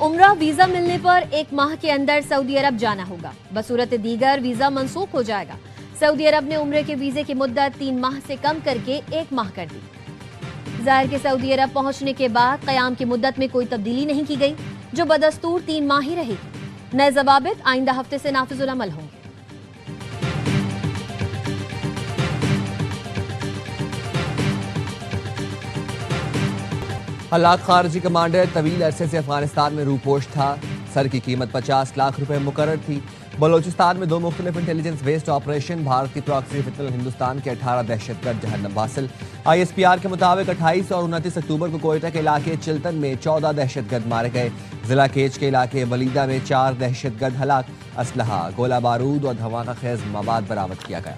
उम्रा वीजा मिलने पर 1 माह के अंदर सऊदी अरब जाना होगा। बसूरत दीगर वीजा मंसूख हो जाएगा। सऊदी अरब ने उम्रे के वीजे की मुद्दत 3 माह से कम करके 1 माह कर दी। जाहिर के सऊदी अरब पहुंचने के बाद क़याम की मुद्दत में कोई तब्दीली नहीं की गई, जो बदस्तूर 3 माह ही रहेगी। नए ज़वाबित आइंदा हफ्ते से नाफिजुल अमल होंगे। हलाक खारजी कमांडर तवील अरसे से अफगानिस्तान में रूपोश था। सर की कीमत 50 लाख रुपए मुकर्रर थी। बलोचिस्तान में 2 मुख्तलिफ इंटेलिजेंस बेस्ड ऑपरेशन, भारत की प्रॉक्सी फितरल हिंदुस्तान के 18 दहशतगर्द जहन्नम वासिल। ISPR के मुताबिक 28 और 29 अक्टूबर को कोयटा के इलाके चिल्तन में 14 दहशतगर्द मारे गए। जिला केच के इलाके वलीदा में 4 दहशतगर्द हलाक। असलहा, गोला बारूद और धमाका खेज मवाद बरामद किया गया।